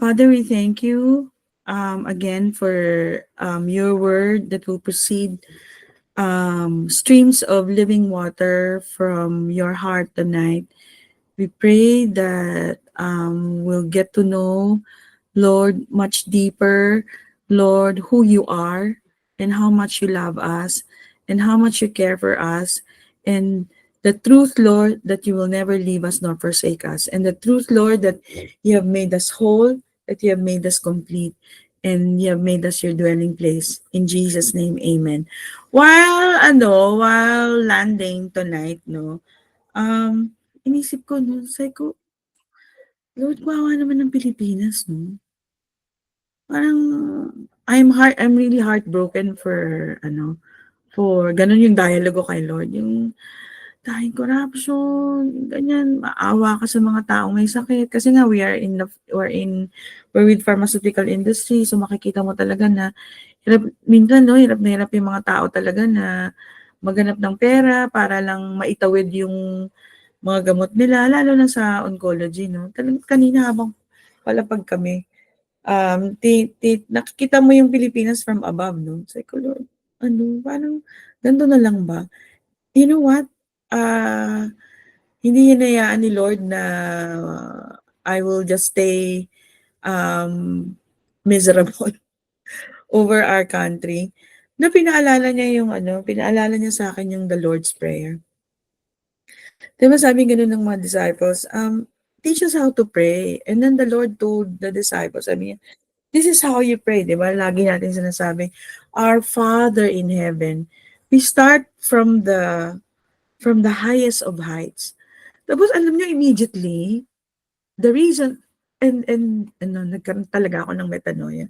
Father, we thank you again for your word that will proceed streams of living water from your heart tonight. We pray that we'll get to know, Lord, much deeper, Lord, who you are and how much you love us and how much you care for us. And the truth, Lord, that you will never leave us nor forsake us. And the truth, Lord, that you have made us whole, that you have made us complete, and you have made us your dwelling place. In Jesus' name, amen. While landing tonight, no, inisip ko, no, sabi ko, Lord, kawawa naman ng Pilipinas, no? Parang I'm really heartbroken for for gano'n yung dialogue ko kay Lord, yung dahil corruption, ganyan, maawa ka sa mga taong may sakit. Kasi nga we're with pharmaceutical industry, so makikita mo talaga na minsan 'no, hirap na hirap yung mga tao talaga na maghanap ng pera para lang maitawid yung mga gamot nila, lalo na sa oncology 'no. Kanina habang palapag kami, nakikita mo yung Pilipinas from above 'no. Sabi ko, "Lord, ano parang ganito na lang ba?" You know what? Ah, Hindi hinayaan ni Lord na I will just stay miserable over our country, na pinaalala niya sa akin yung the Lord's Prayer. 'Di ba sabi gano'n ng mga disciples, "Teach us how to pray." And then the Lord told the disciples, sabi niya, "This is how you pray." 'Di ba lagi natin sinasabi, "Our Father in heaven." We start from the highest of heights. Tapos alam niyo immediately, the reason and ano, nagkaroon talaga ako ng metanoia.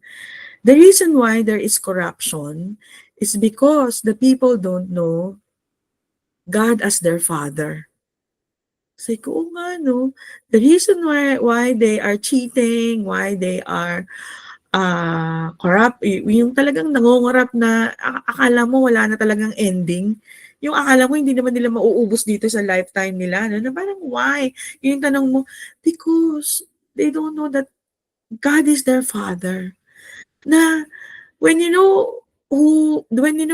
The reason why there is corruption is because the people don't know God as their Father. Sabi ko, "Oo nga 'no." The reason why they are cheating, why they are, corrupt, yung talagang nangongorap na akala mo wala na talagang ending. Yung akala mo hindi naman nila mauubos dito sa lifetime nila 'no, na parang why? Yung tanong mo, because they don't know that God is their Father. Na when you know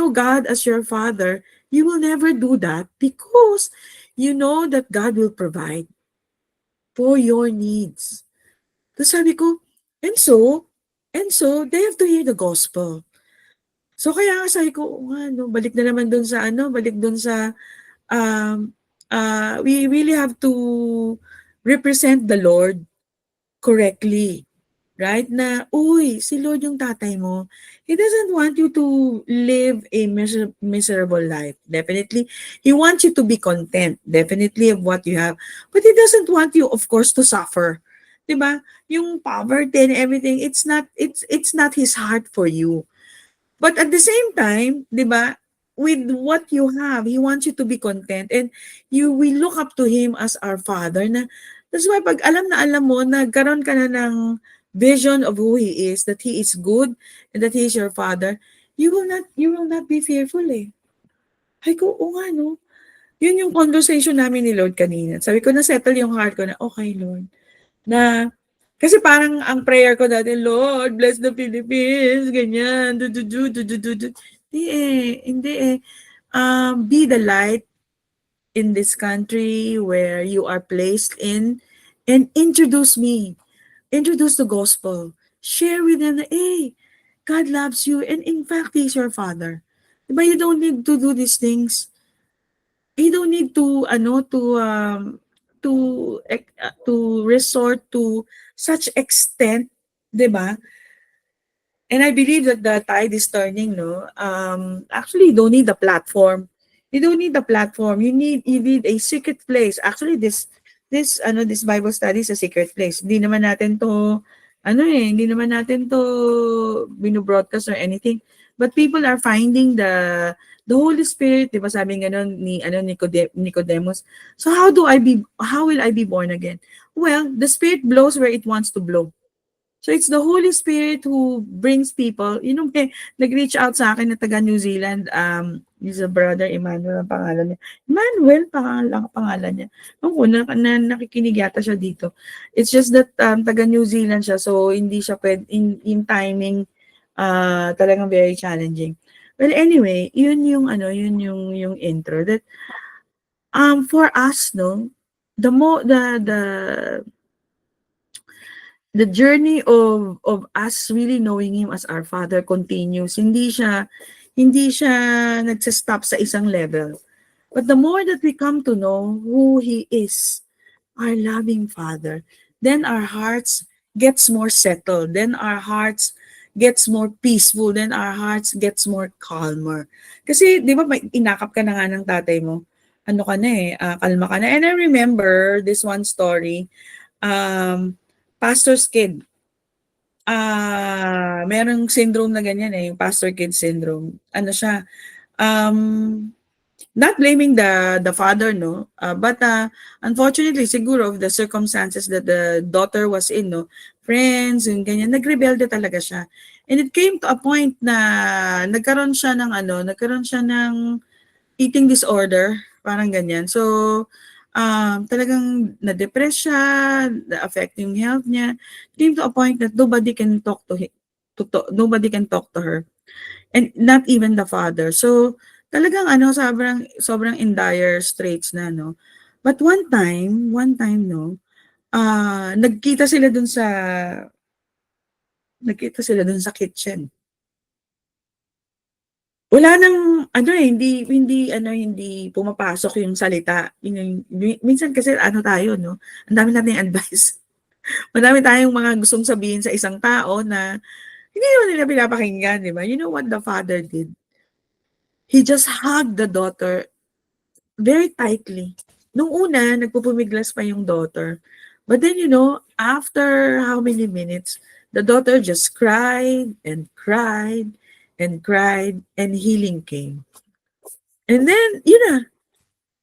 God as your Father, you will never do that because you know that God will provide for your needs. Tapos sabi ko, and so, they have to hear the gospel. So kaya nga sabi ko, "Oo nga 'no, balik dun sa, we really have to represent the Lord correctly." Right? Na, uy, si Lord yung tatay mo. He doesn't want you to live a miserable life. Definitely, He wants you to be content. Definitely of what you have. But He doesn't want you, of course, to suffer. 'Di ba? Yung poverty and everything, it's not His heart for you. But at the same time, 'di ba, with what you have, He wants you to be content and we look up to Him as our Father na that's why pag alam na alam mo, nagkaroon ka na ng vision of who He is, that He is good and that He is your Father, you will not be fearful eh. Ay ko, oo nga no. Yun yung conversation namin ni Lord kanina. Sabi ko, na-settle yung heart ko na, okay Lord, na kasi parang ang prayer ko dati, Lord, bless the Philippines, ganyan, du. Hindi eh. Be the light in this country where you are placed in and introduce the gospel. Share with them that, hey, God loves you and in fact, He's your Father. Diba, you don't need to do these things. You don't need to, to resort to such extent, 'di ba? And I believe that the tide is turning, no? Actually, you don't need a platform. You don't need a platform. You need a secret place. Actually, this Bible study is a secret place. Hindi naman natin to bino-broadcast or anything. But people are finding the Holy Spirit, 'di ba? Sabi ngayon ni Nicodemus. So how will I be born again? Well, the Spirit blows where it wants to blow. So it's the Holy Spirit who brings people. You know, may nag-reach out sa akin na taga New Zealand. He's a brother, Emmanuel ang pangalan niya. Emmanuel, pangalan niya. Ako, nakikinig yata siya dito. It's just that taga New Zealand siya, so hindi siya in timing, talagang very challenging. Well, anyway, yun yung intro that for us, no, the journey of us really knowing him as our Father continues. Hindi siya nagsa-stop sa isang level. But the more that we come to know who he is, our loving Father, then our hearts gets more settled. Then our hearts gets more peaceful. Then our hearts gets more calmer. Kasi, di ba, inakap ka na nga ng tatay mo. Ano ka na kalma ka na. And I remember this one story, pastor's kid. Merong syndrome na ganyan yung pastor kid syndrome. Ano siya? Not blaming the father, no, but unfortunately, siguro of the circumstances that the daughter was in, no, friends and ganyan, nagrebelde talaga siya. And it came to a point na nagkaroon siya ng eating disorder, parang ganyan. So, talagang na-depress siya, affecting health niya. Came to a point that nobody can talk to him, nobody can talk to her. And not even the father. So, talagang sobrang in dire straits na, no. But one time, no, nagkita sila dun sa kitchen. Wala ng hindi pumapasok yung salita. Minsan kasi tayo, no, ang dami nating advice. Madami tayong mga gustong sabihin sa isang tao na hindi naman nila pinapakinggan, di ba? You know what the father did? He just hugged the daughter very tightly. Nung una, nagpupumiglas pa yung daughter. But then, after how many minutes, the daughter just cried and cried and cried, and healing came. And then,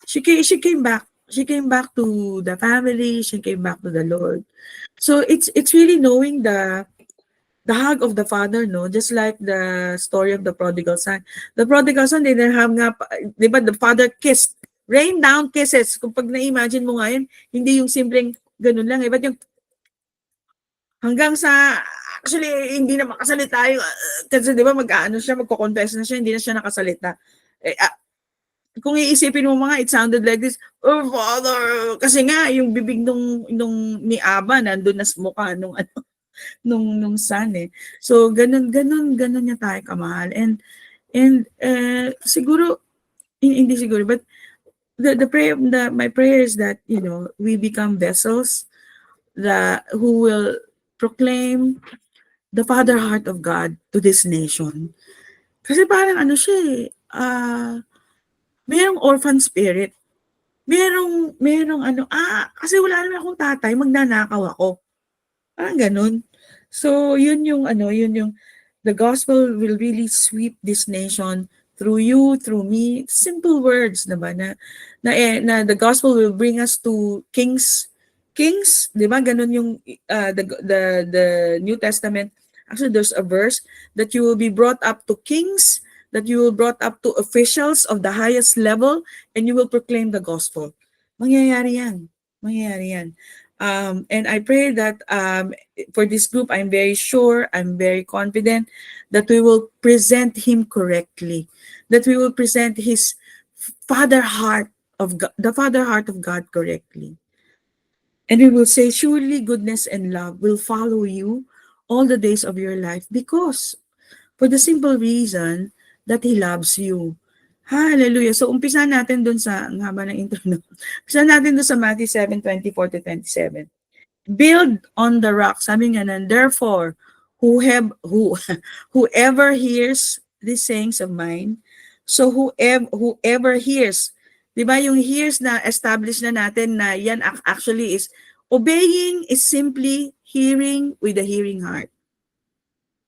she came back. She came back to the family. She came back to the Lord. So it's really knowing the hug of the father, no? Just like the story of the prodigal son. The prodigal son, they didn't have nga, di ba, the father kissed, rain down kisses. Kung pag na-imagine mo nga yun, hindi yung simpleng ganun lang. But yung hanggang sa, actually, hindi na makasalita yung, kasi di ba, magko-confess na siya, hindi na siya nakasalita. Kung iisipin mo mga, it sounded like this, "Oh, Father," kasi nga, yung bibig nung ni Aba, nandun na sa mukha nung son So, ganun niya tayo kamahal. And siguro, hindi siguro, but my prayer is that, we become vessels who will proclaim the father heart of God to this nation. Kasi parang siya merong orphan spirit. Merong kasi wala naman akong tatay, magnanakaw ako. Parang ganun. So, yun yung the gospel will really sweep this nation through you, through me. Simple words na ba na the gospel will bring us to kings. Kings, 'di ba? Ganun yung the New Testament. Actually, there's a verse that you will be brought up to kings, that you will brought up to officials of the highest level, and you will proclaim the gospel. Mangyayari yan. Mangyayari yan. And I pray that for this group, I'm very sure, I'm very confident that we will present him correctly, that we will present his father heart of God, the father heart of God correctly. And we will say, surely goodness and love will follow you all the days of your life because for the simple reason that he loves you. Hallelujah. So, umpisa natin dun sa, ang haba ng intro, no? Umpisa natin dun sa Matthew 7:24-27. Build on the rock. Sabi nga na, therefore, whoever hears these sayings of mine, so whoever hears, di ba yung hears na establish na natin na yan actually is, obeying is simply hearing with a hearing heart.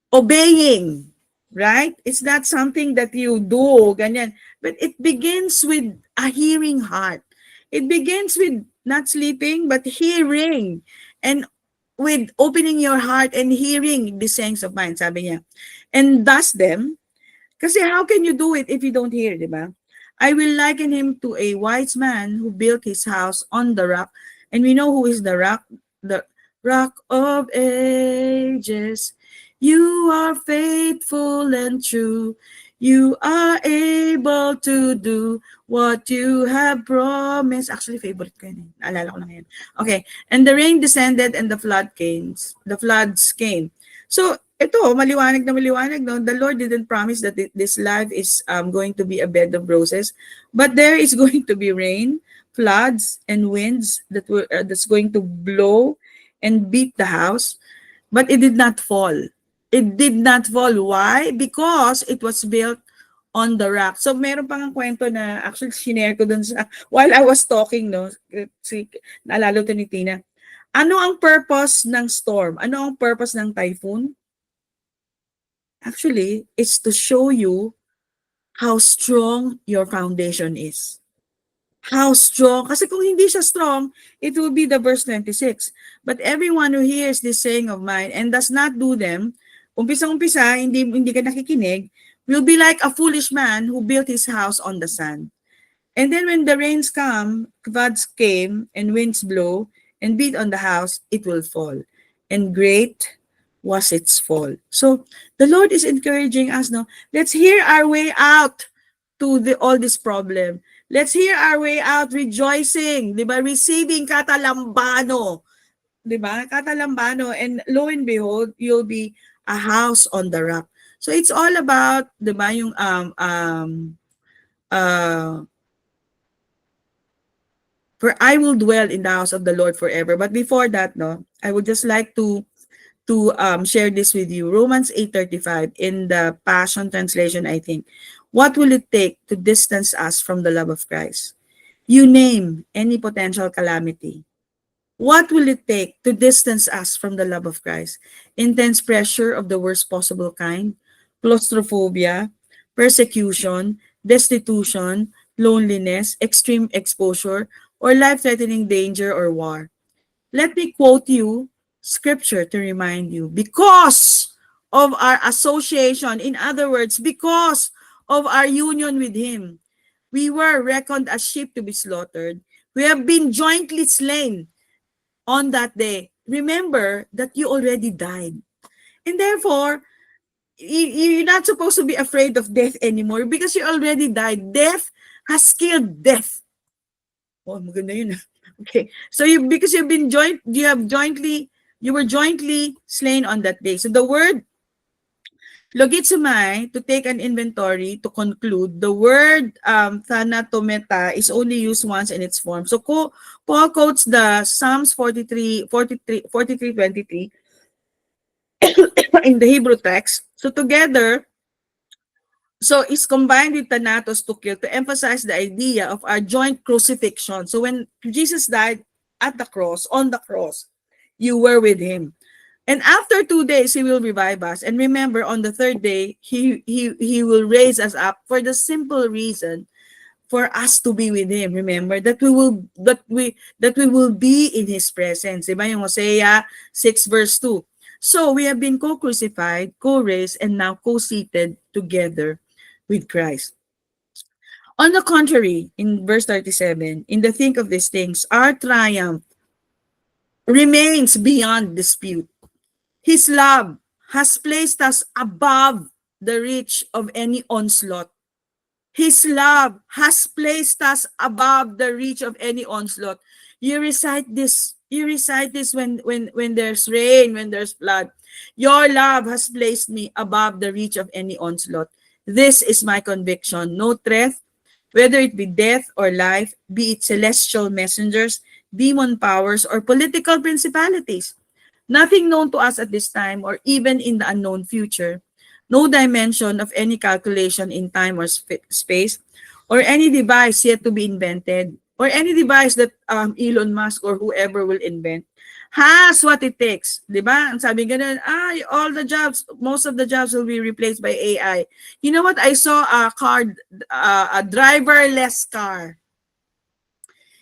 Obeying, right? It's not something that you do, ganyan. But it begins with a hearing heart. It begins with not sleeping, but hearing. And with opening your heart and hearing the sayings of mine, sabi niya. And thus them, kasi how can you do it if you don't hear, di ba? I will liken him to a wise man who built his house on the rock. And we know who is the rock? The rock of ages. You are faithful and true. You are able to do what you have promised. Actually, favorite ko yun. Naalala ko lang yun. Okay. And the rain descended and the flood came. The floods came. So, ito, maliwanag na maliwanag, no? The Lord didn't promise that this life is going to be a bed of roses, but there is going to be rain, floods, and winds that's going to blow and beat the house, but it did not fall. It did not fall. Why? Because it was built on the rock. So, meron pang kwento na actually sinare ko dun sa, while I was talking, no? Si, naalala to ni Tina. Ano ang purpose ng storm? Ano ang purpose ng typhoon? Actually, it's to show you how strong your foundation is. How strong. Kasi kung hindi siya strong, it will be the verse 26. But everyone who hears this saying of mine and does not do them, umpisa-umpisa, hindi ka nakikinig, will be like a foolish man who built his house on the sand. And then when the rains come, floods came, and winds blow, and beat on the house, it will fall. And great was its fall. So the Lord is encouraging us, no? Let's hear our way out to all this problem. Let's hear our way out rejoicing, di ba? Receiving katalambano, di ba? Katalambano, and lo and behold, you'll be a house on the rock. So it's all about, di ba, yung for I will dwell in the house of the Lord forever. But before that, no, I would just like to share this with you. Romans 8:35 in the Passion Translation, I think. What will it take to distance us from the love of Christ? You name any potential calamity. What will it take to distance us from the love of Christ? Intense pressure of the worst possible kind, claustrophobia, persecution, destitution, loneliness, extreme exposure, or life-threatening danger or war. Let me quote you scripture to remind you. Because of our association, in other words, because of our union with Him, we were reckoned as sheep to be slaughtered. We have been jointly slain on that day. Remember that you already died. And therefore, you're not supposed to be afraid of death anymore because you already died. Death has killed death. Oh, maganda yun. Okay. So because you were jointly slain on that day. So the word logizomai, to take an inventory, to conclude, the word thanatometa is only used once in its form. So Paul quotes the Psalms 43:23 in the Hebrew text. So together, so it's combined with thanatos, to kill, to emphasize the idea of our joint crucifixion. So when Jesus died at the cross, on the cross, you were with Him. And after 2 days, He will revive us. And remember, on the third day, He will raise us up for the simple reason for us to be with Him. Remember that we will be in His presence. Diba yung Hosea 6 verse 2. So we have been co-crucified, co-raised, and now co-seated together with Christ. On the contrary, in verse 37, in the think of these things, our triumph remains beyond dispute. His love has placed us above the reach of any onslaught. His love has placed us above the reach of any onslaught. You recite this when there's rain, when there's flood. Your love has placed me above the reach of any onslaught. This is my conviction. No threat, whether it be death or life, be it celestial messengers, demon powers, or political principalities. Nothing known to us at this time or even in the unknown future. No dimension of any calculation in time or space, or any device yet to be invented, or any device that Elon Musk or whoever will invent, has what it takes. Diba? Ang sabi ganun, all the jobs, most of the jobs will be replaced by AI. You know what? I saw a driverless car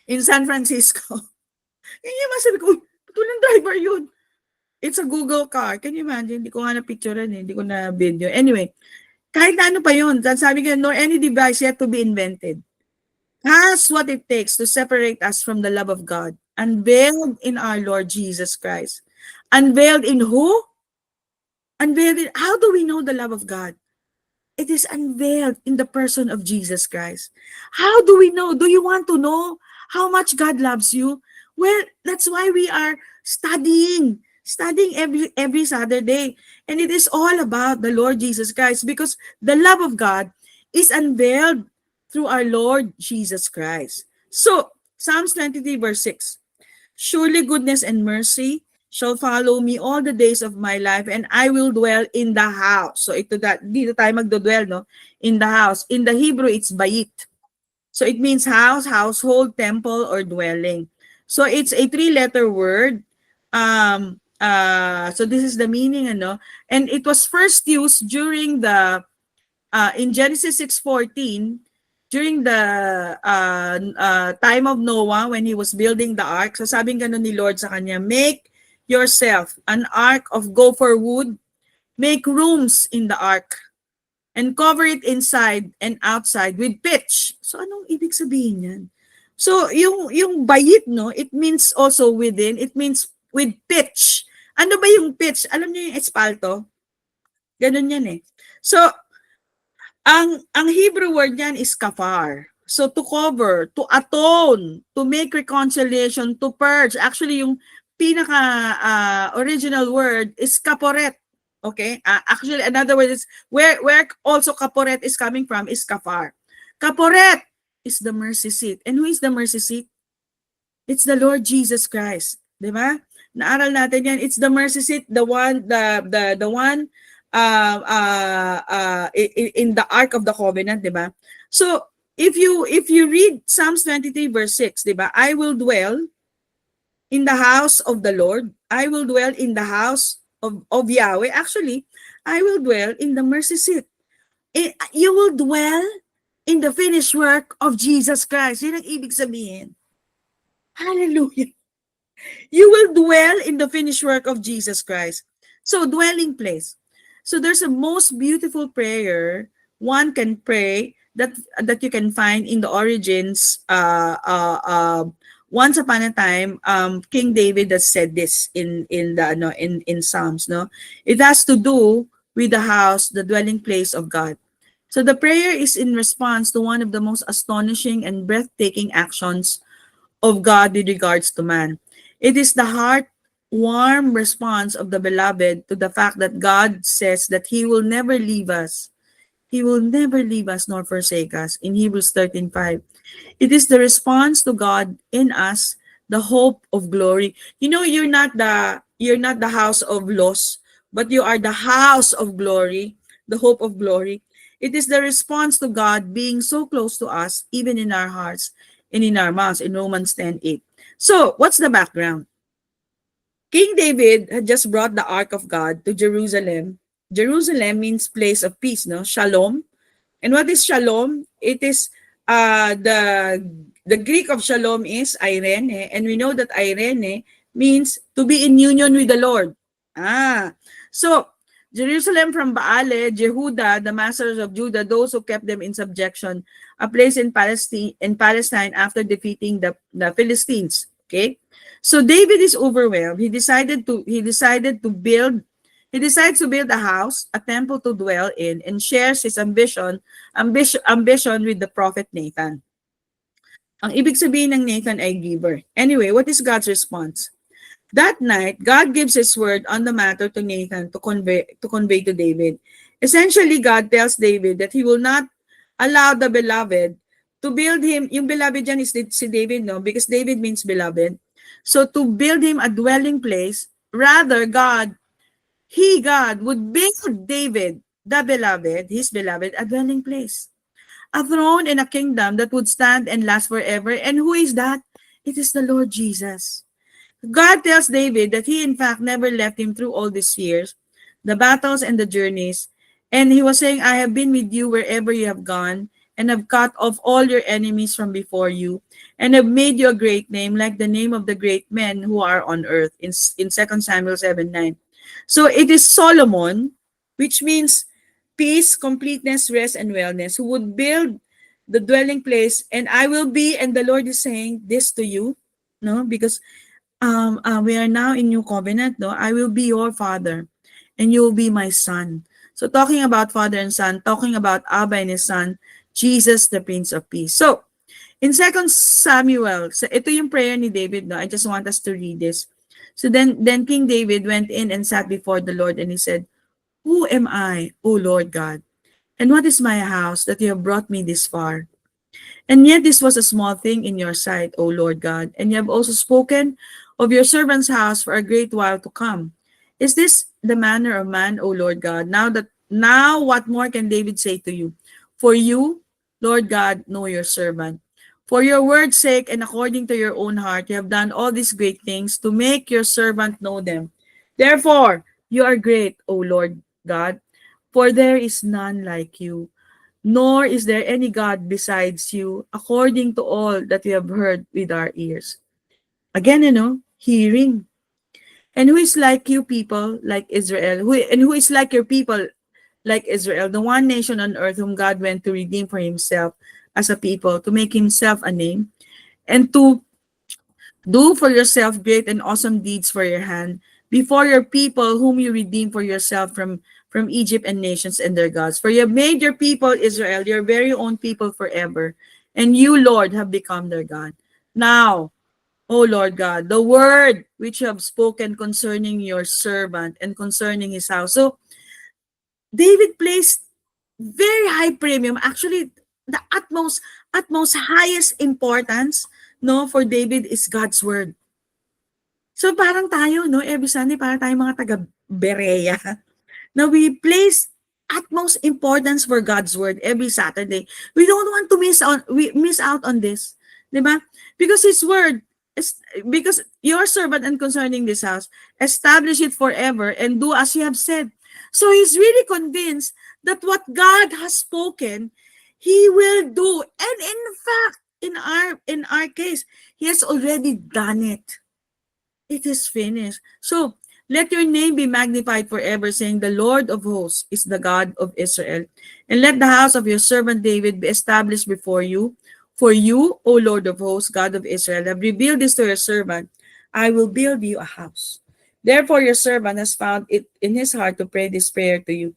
in San Francisco. Yun yung masabi ko, walang driver yun. It's a Google car. Can you imagine? Hindi ko nga na-picturean eh. Hindi ko na video. Anyway, kahit na ano pa yun, sabi ko, nor any device yet to be invented has what it takes to separate us from the love of God, unveiled in our Lord Jesus Christ. Unveiled in who? Unveiled in, how do we know the love of God? It is unveiled in the person of Jesus Christ. How do we know? Do you want to know how much God loves you? Well, that's why we are studying every Saturday. And it is all about the Lord Jesus Christ, because the love of God is unveiled through our Lord Jesus Christ. So, Psalms 23 verse 6. Surely goodness and mercy shall follow me all the days of my life, and I will dwell in the house. So dito tayo magdodwell, no? In the house. In the Hebrew, it's bayit. So it means house, household, temple, or dwelling. So it's a three-letter word. So this is the meaning, ano? And it was first used during the in Genesis 6:14, during the time of Noah when he was building the ark. So sabing ganun ni Lord sa kanya, make yourself an ark of gopher wood, make rooms in the ark, and cover it inside and outside with pitch. So anong ibig sabihin yan? So yung bayit, no, it means also within, it means with pitch. Ano ba yung pitch? Alam niyo yung espalto? Ganun yan eh. So ang Hebrew word niyan is kafar. So to cover, to atone, to make reconciliation, to purge. Actually yung pinaka original word is kaporet. Okay? Actually another word is where also kaporet is coming from is kafar. Kaporet is the mercy seat. And who is the mercy seat? It's the Lord Jesus Christ. 'Di ba? Naaral natin yan. It's the mercy seat, the one in the Ark of the Covenant, 'di ba? So, if you read Psalms 23 verse 6, 'di ba? I will dwell in the house of the Lord. I will dwell in the house of Yahweh. Actually, I will dwell in the mercy seat. You will dwell in the finished work of Jesus Christ. Yun ang ibig sabihin. Hallelujah. You will dwell in the finished work of Jesus Christ. So, dwelling place. So there's a most beautiful prayer one can pray that you can find in the origins. Once upon a time, King David has said this in Psalms. No, it has to do with the house, the dwelling place of God. So the prayer is in response to one of the most astonishing and breathtaking actions of God with regards to man. It is the heart warm response of the beloved to the fact that God says that He will never leave us. He will never leave us nor forsake us in Hebrews 13:5. It is the response to God in us, the hope of glory. You know, you're not the house of loss, but you are the house of glory, the hope of glory. It is the response to God being so close to us, even in our hearts and in our mouths, in Romans 10:8. So, what's the background? King David had just brought the Ark of God to Jerusalem. Jerusalem means place of peace, no? Shalom. And what is shalom? It is the Greek of shalom is Irene, and we know that Irene means to be in union with the Lord. So Jerusalem from Baale, Jehuda, the masters of Judah, those who kept them in subjection, a place in Palestine after defeating the Philistines. Okay, so David is overwhelmed. He decides to build a house, a temple to dwell in, and shares his ambition with the prophet Nathan. Ang ibig sabihin ng Nathan ay giver. Anyway, what is God's response? That night, God gives his word on the matter to Nathan to convey to David. Essentially, God tells David that he will not allow the beloved to build him. Yung beloved dyan is si David, no? Because David means beloved. So to build him a dwelling place, rather God would build David, the beloved, his beloved, a dwelling place. A throne and a kingdom that would stand and last forever. And who is that? It is the Lord Jesus. God tells David that he in fact never left him through all these years, the battles and the journeys. And he was saying, I have been with you wherever you have gone, and have cut off all your enemies from before you, and have made you a great name, like the name of the great men who are on earth. In 2 Samuel 7:9. So it is Solomon, which means peace, completeness, rest, and wellness, who would build the dwelling place, and I will be, and the Lord is saying this to you, no, because we are now in new covenant, no, I will be your father, and you will be my son. So talking about father and son, talking about Abba and his son, Jesus, the Prince of Peace. So in 2 Samuel, so ito yung prayer ni David, no, I just want us to read this. So then King David went in and sat before the Lord, and he said, who am I, O Lord God? And what is my house that you have brought me this far? And yet this was a small thing in your sight, O Lord God, and you have also spoken of your servant's house for a great while to come. Is this the manner of man, O Lord God? Now what more can David say to you? For you, Lord God, know your servant. For your word's sake and according to your own heart, you have done all these great things to make your servant know them. Therefore, you are great, O Lord God, for there is none like you, nor is there any God besides you, according to all that we have heard with our ears. Again, hearing. And who is like you people, like Israel? Who is like your people, like Israel, the one nation on earth whom God went to redeem for himself as a people, to make himself a name, and to do for yourself great and awesome deeds for your hand before your people whom you redeem for yourself from Egypt and nations and their gods. For you have made your people Israel your very own people forever, and you, Lord, have become their God. Now, O Lord God, the word which you have spoken concerning your servant and concerning his house. So David placed very high premium, actually the utmost highest importance, no, for David is God's word. So parang tayo, no, every Sunday, parang tayo mga taga-Berea. Now we place utmost importance for God's word every Saturday. We don't want to miss out on this. Diba? Because his word is, because your servant and concerning this house, establish it forever and do as you have said. So he's really convinced that what God has spoken, he will do. And in fact, in our case, he has already done it. It is finished. So let your name be magnified forever, saying, the Lord of hosts is the God of Israel. And let the house of your servant David be established before you. For you, O Lord of hosts, God of Israel, have revealed this to your servant. I will build you a house. Therefore, your servant has found it in his heart to pray this prayer to you.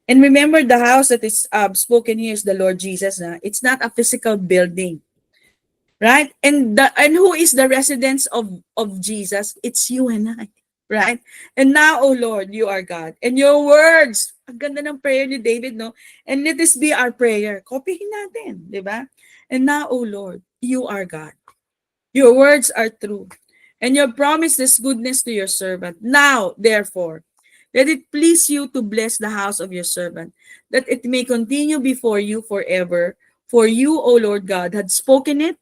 And remember, the house that is spoken here is the Lord Jesus. It's not a physical building. Right? And who is the residence of Jesus? It's you and I. Right? And now, O Lord, you are God. And your words, ang ganda ng prayer ni David, no? And let this be our prayer. Kopyahin natin, di ba? And now, O Lord, you are God. Your words are true. And you promise this goodness to your servant. Now, therefore, let it please you to bless the house of your servant, that it may continue before you forever. For you, O Lord God, had spoken it,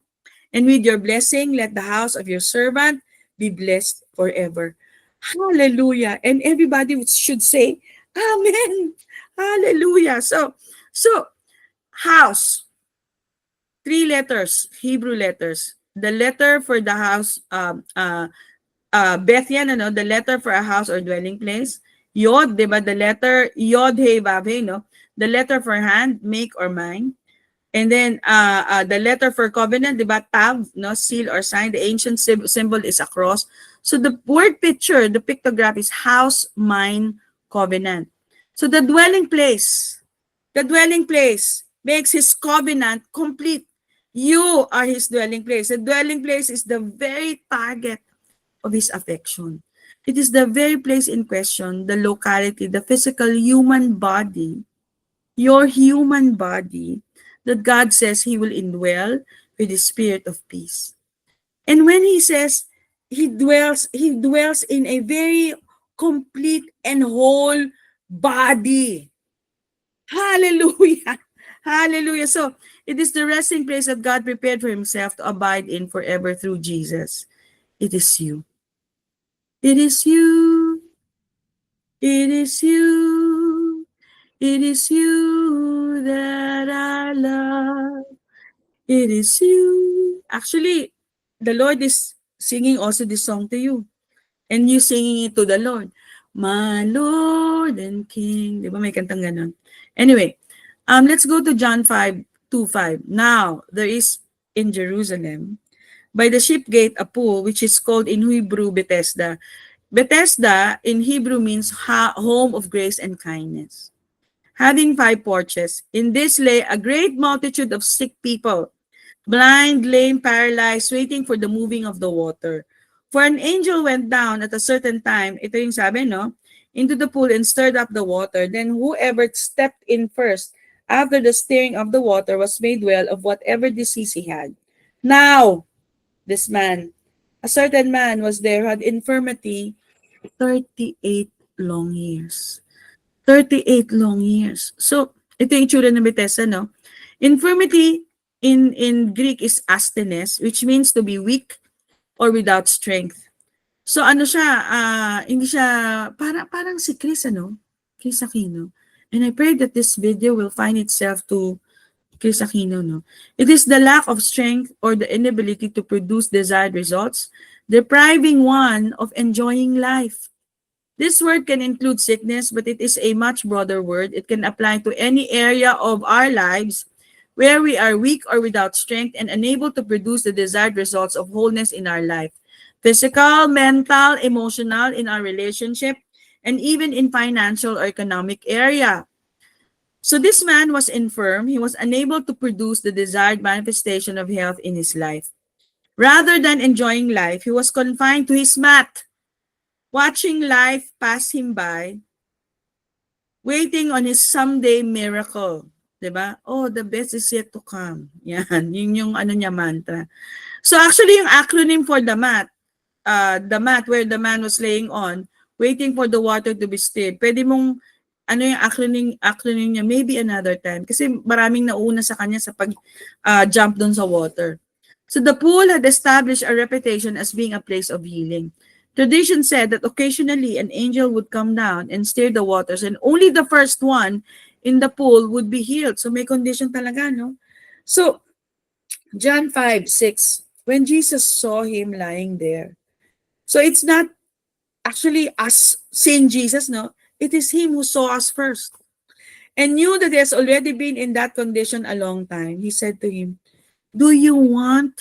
and with your blessing, let the house of your servant be blessed forever. Hallelujah. And everybody should say, Amen. Hallelujah. So house, three letters, Hebrew letters. The letter for the house, Bethian, the letter for a house or dwelling place. Yod, di ba? The letter Yod, He, Vav, He, no? The letter for hand, make or mine. And then the letter for covenant, di ba? Tav, no? Seal or sign. The ancient symbol is a cross. So the word picture, the pictograph is house, mine, covenant. So the dwelling place makes his covenant complete. You are his dwelling place. The dwelling place is the very target of his affection. It is the very place in question, the locality, the physical human body, your human body, that God says he will indwell with the spirit of peace. And when he says he dwells in a very complete and whole body. Hallelujah. Hallelujah. So it is the resting place that God prepared for himself to abide in forever through Jesus. It is you. It is you. It is you. It is you that I love. It is you. Actually, the Lord is singing also this song to you. And you singing it to the Lord. My Lord and King. Di ba may kantang ganun? Anyway, let's go to John 5:25. Now, there is in Jerusalem, by the sheep gate, a pool, which is called in Hebrew Bethesda. Bethesda in Hebrew means home of grace and kindness. Having 5 porches, in this lay a great multitude of sick people, blind, lame, paralyzed, waiting for the moving of the water. For an angel went down at a certain time, ito yung sabi, no? Into the pool and stirred up the water. Then whoever stepped in first after the stirring of the water was made well of whatever disease he had. Now, this man, a certain man was there who had infirmity 38 long years. 38 long years. So, ito yung itsura ng Bethesda, no? Infirmity in Greek is asthenes, which means to be weak or without strength. So, ano siya, hindi siya, parang si Chris, ano? Chris Aquino. And I pray that this video will find itself to Chris Aquino, no? It is the lack of strength or the inability to produce desired results, depriving one of enjoying life. This word can include sickness, but it is a much broader word. It can apply to any area of our lives where we are weak or without strength and unable to produce the desired results of wholeness in our life. Physical, mental, emotional, in our relationship, and even in financial or economic area. So this man was infirm. He was unable to produce the desired manifestation of health in his life. Rather than enjoying life, he was confined to his mat, watching life pass him by, waiting on his someday miracle. 'Di ba? Oh, the best is yet to come. Yan, yun yung ano niya mantra. So actually yung acronym for the mat where the man was laying on, waiting for the water to be stirred. Pwede mong ano yung acronym niya, maybe another time. Kasi maraming nauna sa kanya sa pag-jump doon sa water. So the pool had established a reputation as being a place of healing. Tradition said that occasionally an angel would come down and stir the waters and only the first one in the pool would be healed. So may condition talaga, no? So John 5:6, when Jesus saw him lying there. So it's not actually us seeing Jesus, no? It is him who saw us first and knew that he has already been in that condition a long time. He said to him, "Do you want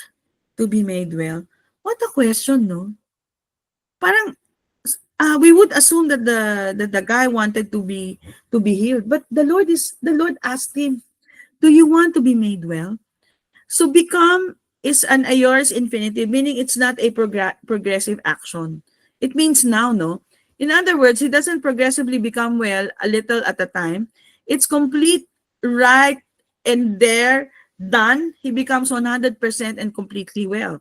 to be made well?" What a question, no? Parang we would assume that the guy wanted to be healed, but the Lord asked him, "Do you want to be made well?" So become is an aorist infinitive, meaning it's not a progressive action. It means now, no? In other words, he doesn't progressively become well a little at a time. It's complete, right, and there, done. He becomes 100% and completely well.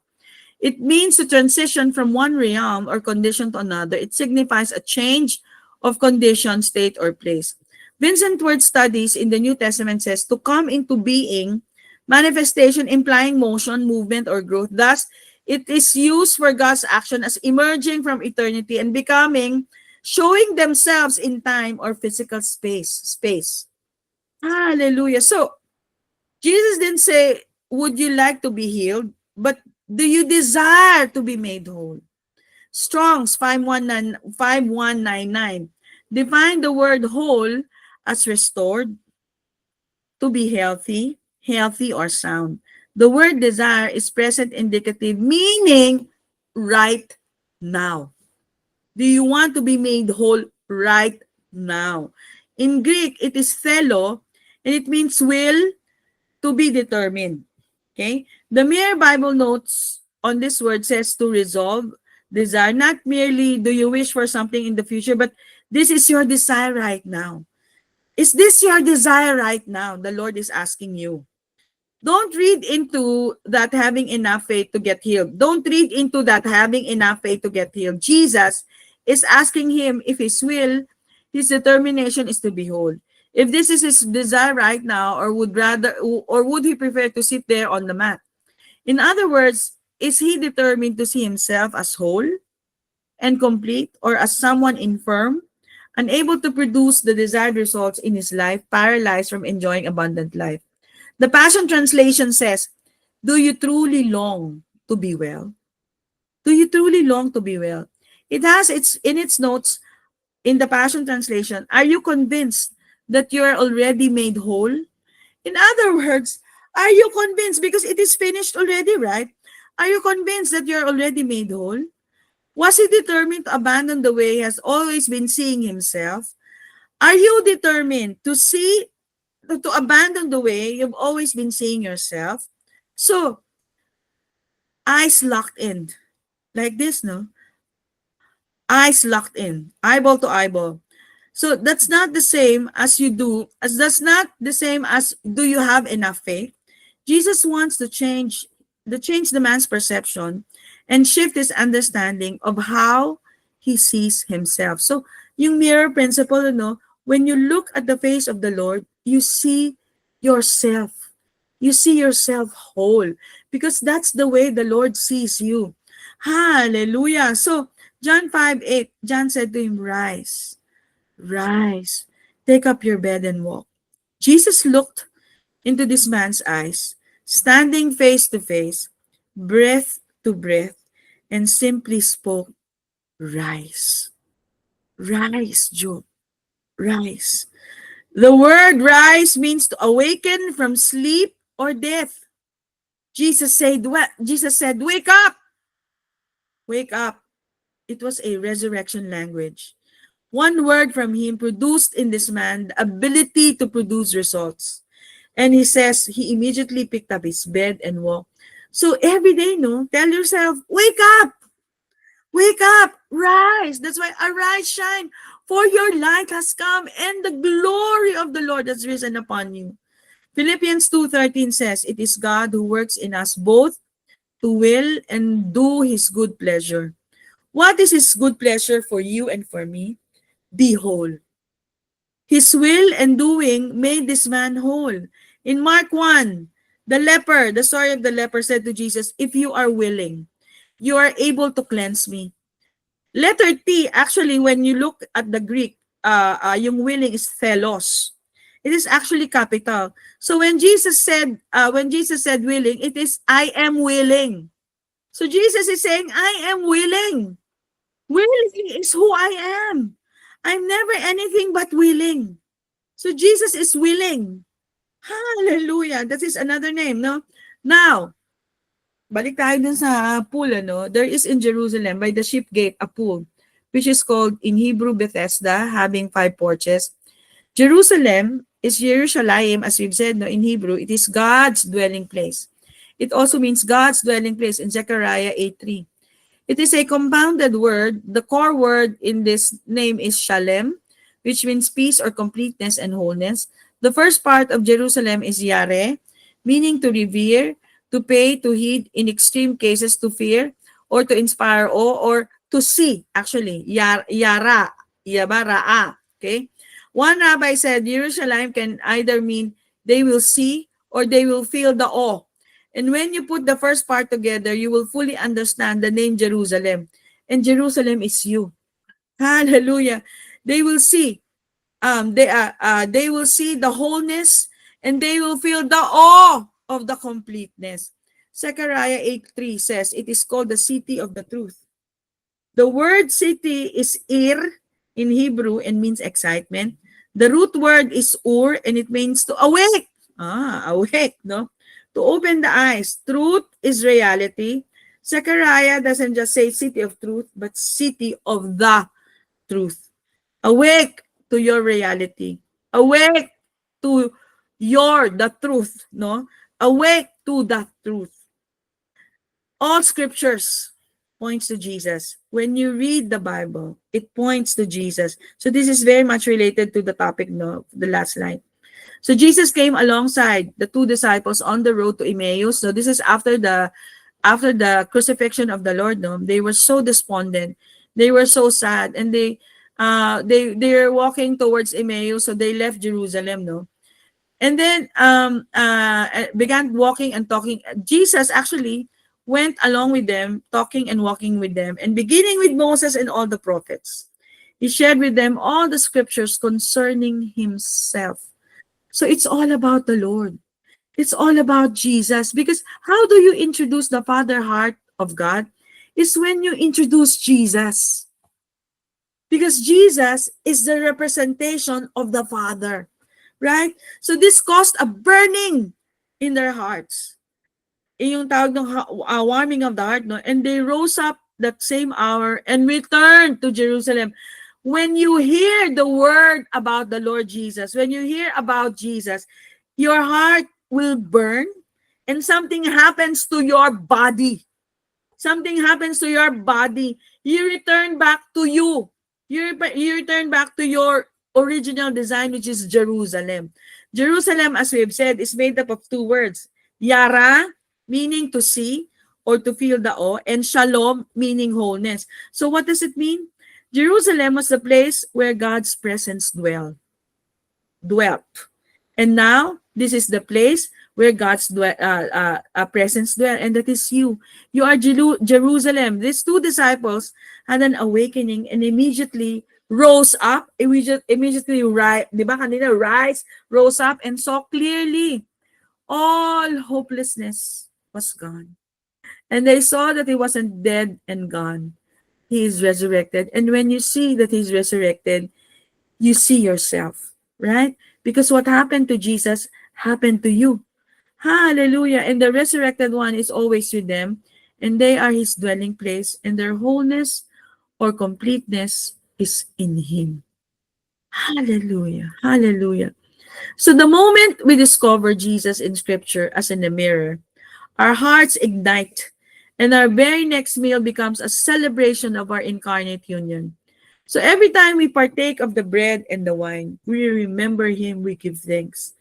It means to transition from one realm or condition to another. It signifies a change of condition, state, or place. Vincent Ward studies in the New Testament says to come into being, manifestation implying motion, movement, or growth. Thus, it is used for God's action as emerging from eternity and becoming, showing themselves in time or physical space. Hallelujah. So, Jesus didn't say, would you like to be healed? But do you desire to be made whole? Strong's 5199 define the word whole as restored, to be healthy, healthy or sound. The word desire is present indicative, meaning right now. Do you want to be made whole right now? In Greek, it is thelo, and it means will, to be determined. Okay? The mere Bible notes on this word says to resolve, desire, not merely do you wish for something in the future, but this is your desire right now. Is this your desire right now? The Lord is asking you. Don't read into that having enough faith to get healed. Don't read into that having enough faith to get healed. Jesus is asking him if his will, his determination is to be whole. If this is his desire right now, or would he prefer to sit there on the mat? In other words, is he determined to see himself as whole and complete, or as someone infirm, unable to produce the desired results in his life, paralyzed from enjoying abundant life. The Passion Translation says, do you truly long to be well? Do you truly long to be well? It has in its notes in the Passion Translation, are you convinced that you are already made whole? In other words, are you convinced because it is finished already, right? Are you convinced that you're already made whole? Was he determined to abandon the way he has always been seeing himself? Are you determined to abandon the way you've always been seeing yourself? So, eyes locked in. Like this, no? Eyes locked in. Eyeball to eyeball. So that's not the same as that's not the same as do you have enough faith? Jesus wants to change the man's perception and shift his understanding of how he sees himself. So, yung mirror principle, when you look at the face of the Lord, you see yourself. You see yourself whole because that's the way the Lord sees you. Hallelujah. So, John 5:8, John said to him, rise, rise, take up your bed and walk. Jesus looked into this man's eyes, standing face to face, breath to breath, and simply spoke, rise. Rise, Job. Rise. The word rise means to awaken from sleep or death. Jesus said, what? Jesus said, wake up. Wake up. It was a resurrection language. One word from him produced in this man the ability to produce results. And he says he immediately picked up his bed and walked. So every day, tell yourself, wake up, rise. That's why arise, shine, for your light has come and the glory of the Lord has risen upon you. Philippians 2:13 says, it is God who works in us both to will and do his good pleasure. What is his good pleasure for you and for me? Be whole. His will and doing made this man whole. In Mark 1, the story of the leper said to Jesus, if you are willing, you are able to cleanse me. Letter T, actually, when you look at the Greek, yung willing is thelos. It is actually capital. So when Jesus said willing, it is I am willing. So Jesus is saying, I am willing. Willing is who I am. I'm never anything but willing. So Jesus is willing. Hallelujah. That is another name, no? Now, balik tayo dun sa pool, There is in Jerusalem by the ship gate a pool, which is called in Hebrew Bethesda, having 5 porches. Jerusalem is Jerusalem, as we've said, in Hebrew, it is God's dwelling place. It also means God's dwelling place in Zechariah 8:3. It is a compounded word. The core word in this name is shalem, which means peace or completeness and wholeness. The first part of Jerusalem is yare, meaning to revere, to pay, to heed, in extreme cases to fear, or to inspire awe, or to see, actually, yara, yabara'a, okay? One rabbi said Jerusalem can either mean they will see or they will feel the awe. And when you put the first part together, you will fully understand the name Jerusalem. And Jerusalem is you. Hallelujah. They will see. They will see the wholeness and they will feel the awe of the completeness. Zechariah 8:3 says it is called the city of the truth. The word city is ir in Hebrew and means excitement. The root word is ur and it means to awake. Awake, no? To open the eyes. Truth is reality. Zechariah doesn't just say city of truth, but city of the truth. Awake to your reality. Awake to the truth, no? Awake to the truth. All scriptures points to Jesus. When you read the Bible, it points to Jesus. So this is very much related to the topic, no, the last line. So Jesus came alongside the 2 disciples on the road to Emmaus. So this is after the crucifixion of the Lord. No, they were so despondent, they were so sad, and they were walking towards Emmaus. So they left Jerusalem. No, and then began walking and talking. Jesus actually went along with them, talking and walking with them, and beginning with Moses and all the prophets. He shared with them all the scriptures concerning himself. So it's all about the Lord. It's all about Jesus. Because how do you introduce the Father heart of God? Is when you introduce Jesus. Because Jesus is the representation of the Father. Right? So this caused a burning in their hearts. Yung tawag ng warming of the heart, no? And they rose up that same hour and returned to Jerusalem. When you hear the word about the Lord Jesus, when you hear about Jesus, your heart will burn and something happens to your body. Something happens to your body. You return back to you. You return back to your original design, which is Jerusalem. Jerusalem, as we've said, is made up of two words. Yara, meaning to see or to feel the awe, and shalom, meaning wholeness. So what does it mean? Jerusalem was the place where God's presence dwelt. And now, this is the place where God's presence dwells, and that is you. You are Jerusalem. These two disciples had an awakening and immediately rose up, immediately rise, rose up and saw clearly. All hopelessness was gone. And they saw that he wasn't dead and gone. He is resurrected. And when you see that he's resurrected, you see yourself, right? Because what happened to Jesus happened to you. Hallelujah. And the resurrected one is always with them, and they are his dwelling place, and their wholeness or completeness is in him. Hallelujah. Hallelujah. So the moment we discover Jesus in scripture as in a mirror, our hearts ignite, and our very next meal becomes a celebration of our incarnate union. So every time we partake of the bread and the wine, we remember him, we give thanks.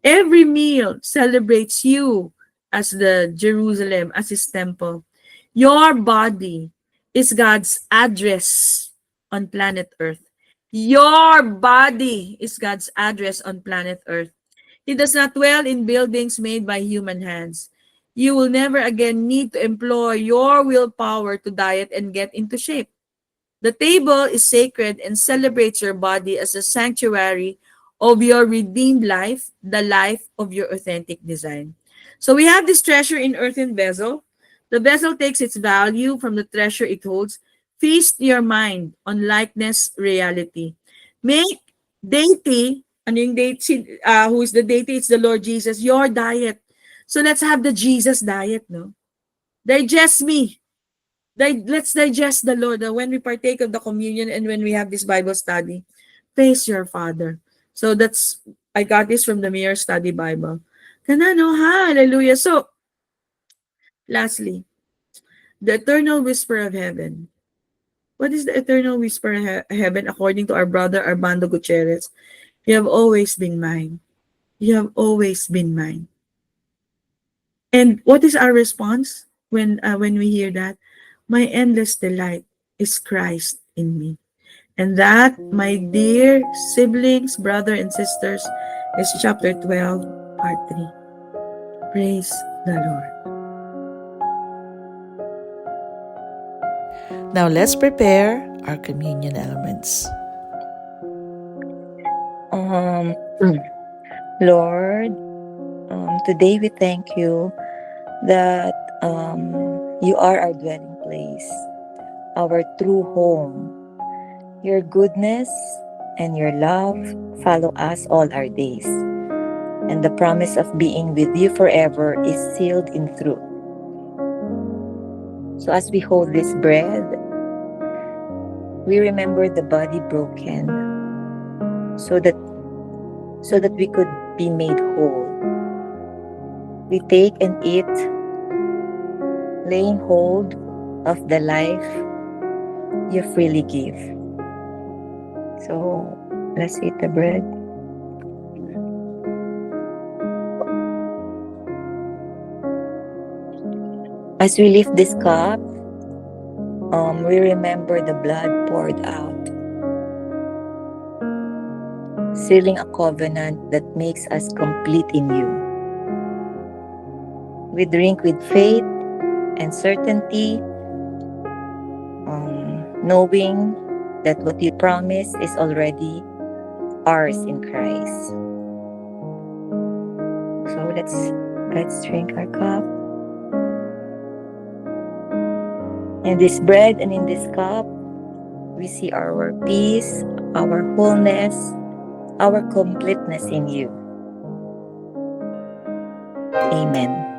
Every meal celebrates you as the Jerusalem, as his temple. Your body is God's address on planet Earth. Your body is God's address on planet Earth. He does not dwell in buildings made by human hands. You will never again need to employ your willpower to diet and get into shape. The table is sacred and celebrates your body as a sanctuary of your redeemed life, the life of your authentic design. So we have this treasure in earthen vessel. The vessel takes its value from the treasure it holds. Feast your mind on likeness reality. Make deity, ano yung deity, who is the deity? It's the Lord Jesus, your diet. So let's have the Jesus diet, no? Digest me. Let's digest the Lord. When we partake of the communion and when we have this Bible study, face your Father. So I got this from the Mirror Study Bible. Kanano, hallelujah. So, lastly, the eternal whisper of heaven. What is the eternal whisper of heaven according to our brother Armando Gutierrez? You have always been mine. You have always been mine. And what is our response when we hear that? My endless delight is Christ in me. And that, my dear siblings, brother and sisters, is chapter 12, part 3. Praise the Lord. Now let's prepare our communion elements. Lord, today we thank you that you are our dwelling place, our true home. Your goodness and your love follow us all our days, and the promise of being with you forever is sealed in truth. So as we hold this bread, we remember the body broken so that we could be made whole. We take and eat, laying hold of the life you freely give. So let's eat the bread. As we lift this cup, we remember the blood poured out, sealing a covenant that makes us complete in you. We drink with faith and certainty, knowing that what you promised is already ours in Christ. So let's drink our cup. In this bread and in this cup, we see our peace, our wholeness, our completeness in you. Amen.